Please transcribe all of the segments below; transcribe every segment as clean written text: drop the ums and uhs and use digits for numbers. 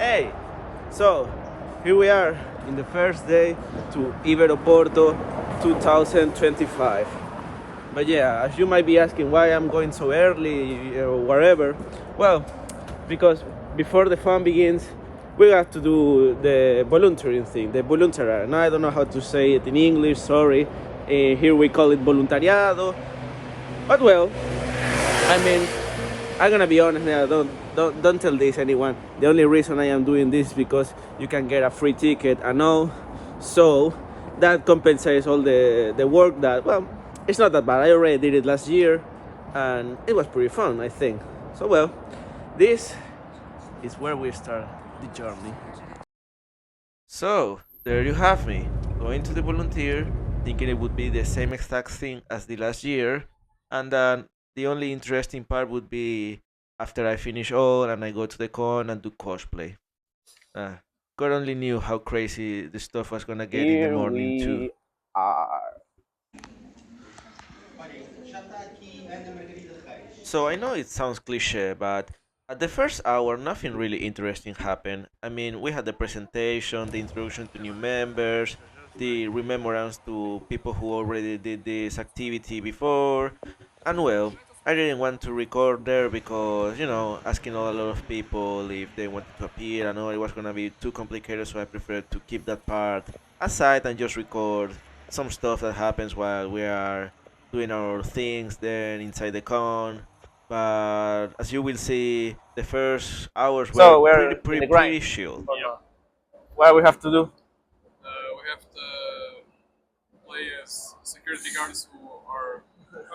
Hey, so here we are in the first day to Iberoporto 2025. But yeah, as you might be asking why I'm going so early or whatever, well, because before the fun begins, we have to do the volunteering thing, the voluntariado. Now I don't know how to say it in English, sorry. Here we call it voluntariado. But well, I mean, I'm gonna be honest now. Don't tell this anyone. The only reason I am doing this is because you can get a free ticket. I know, so that compensates all the work that. Well, it's not that bad. I already did it last year, and it was pretty fun. I think. So well, this is where we start the journey. So there you have me, going to the volunteer, thinking it would be the same exact thing as the last year, and then the only interesting part would be after I finish all and I go to the con and do cosplay. Uh, God only knew how crazy the stuff was gonna get in the Here morning too. we are. So I know it sounds cliche, but at the first hour, nothing really interesting happened. I mean, we had the presentation, the introduction to new members, the remembrance to people who already did this activity before, and well, I didn't want to record there because, asking a lot of people if they wanted to appear, I know it was gonna be too complicated, so I preferred to keep that part aside and just record some stuff that happens while we are doing our things there inside the con. But as you will see, the first hours were So pretty, we're in pretty, the grind. pretty chill. Or not? What we have to do? We have to play as security guards who are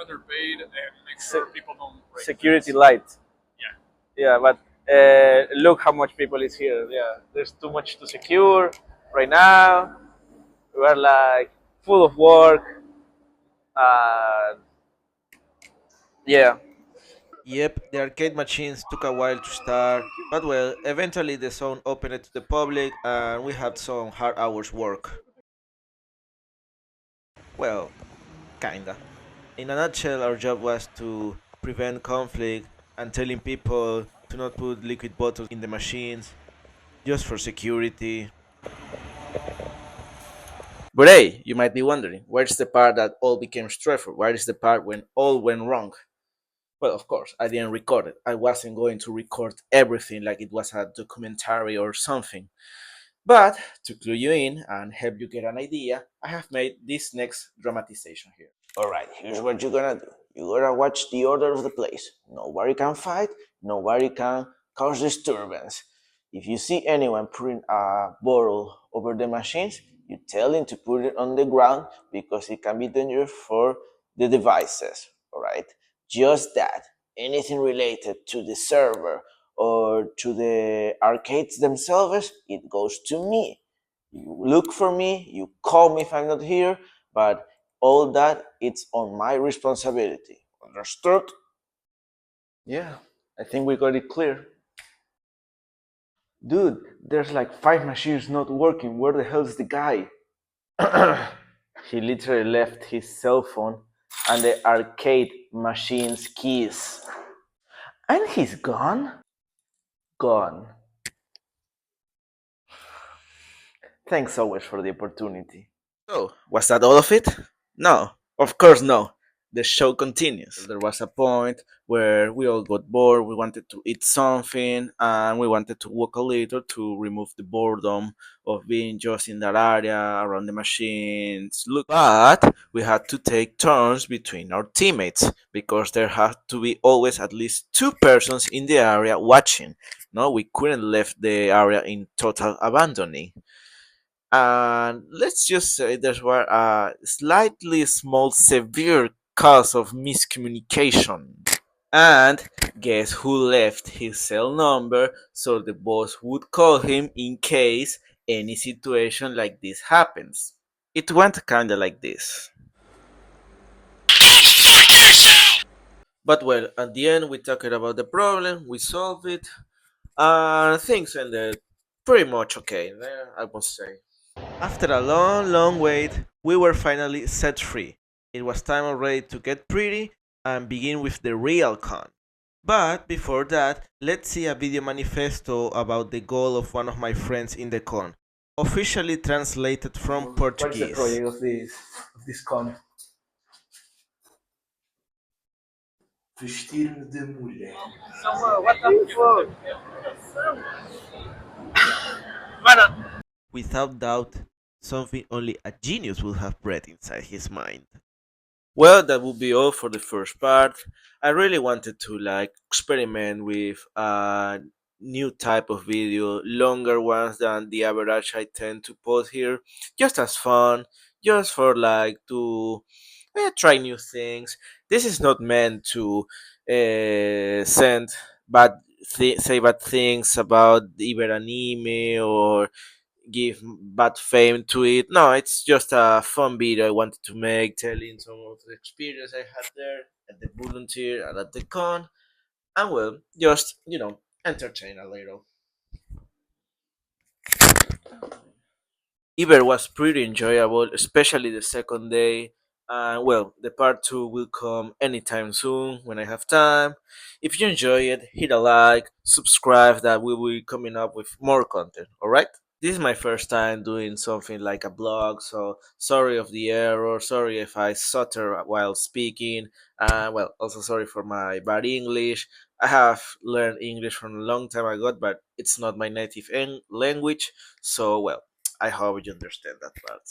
underpaid and make Se- sure people don't break security things. light. Yeah. Yeah, but look how much people is here. Yeah, there's too much to secure right now. We are like full of work. Uh, yeah. Yep, the arcade machines took a while to start, but well, eventually the zone opened it to the public and we had some hard hours work. Well, kinda. In a nutshell, our job was to prevent conflict and telling people to not put liquid bottles in the machines just for security. But hey, you might be wondering, where's the part that all became stressful? Where is the part when all went wrong? Well, of course, I didn't record it. I wasn't going to record everything like it was a documentary or something. But to clue you in and help you get an idea, I have made this next dramatization here. Alright, here's what you're gonna do. You're gonna watch the order of the place. Nobody can fight, nobody can cause disturbance. If you see anyone putting a bottle over the machines, you tell him to put it on the ground because it can be dangerous for the devices. Alright? Just that. Anything related to the server or to the arcades themselves, it goes to me. You look for me, you call me if I'm not here, but all that it's on my responsibility. Understood? Yeah, I think we got it clear. Dude, there's like 5 machines not working. Where the hell's the guy? He literally left his cell phone and the arcade machine's keys. And he's gone? Gone. Thanks always for the opportunity. So, was that all of it? No, of course no. The show continues. There was a point where we all got bored, we wanted to eat something, and we wanted to walk a little to remove the boredom of being just in that area around the machines. Look, but we had to take turns between our teammates because there had to be always at least 2 persons in the area watching. No, we couldn't left the area in total abandoning. And let's just say there were a slightly small severe cause of miscommunication. And guess who left his cell number so the boss would call him in case any situation like this happens. It went kinda like this. But well, at the end we talked about the problem, we solved it, and things ended pretty much okay, I must say. After a long, long wait, we were finally set free. It was time already to get pretty and begin with the real con. But before that, let's see a video manifesto about the goal of one of my friends in the con, officially translated from What is the Portuguese. project of this con? Vestir-me de mulher. What the fuck? Mano, Without doubt, something only a genius would have bred inside his mind. Well, that would be all for the first part. I really wanted to like experiment with a new type of video, longer ones than the average I tend to post here, just as fun, just for like to try new things. This is not meant to send bad say bad things about the Iberanime or give bad fame to it. No, it's just a fun video I wanted to make, telling some of the experience I had there at the volunteer and at the con, and well, just entertain a little. Iber was pretty enjoyable, especially the second day. And well, the part two will come anytime soon when I have time. If you enjoy it, hit a like, subscribe, that we will be coming up with more content, alright? This is my first time doing something like a blog, so sorry of the error, sorry if I stutter while speaking, well, also sorry for my bad English. I have learned English from a long time ago, but it's not my native language, so well, I hope you understand that part.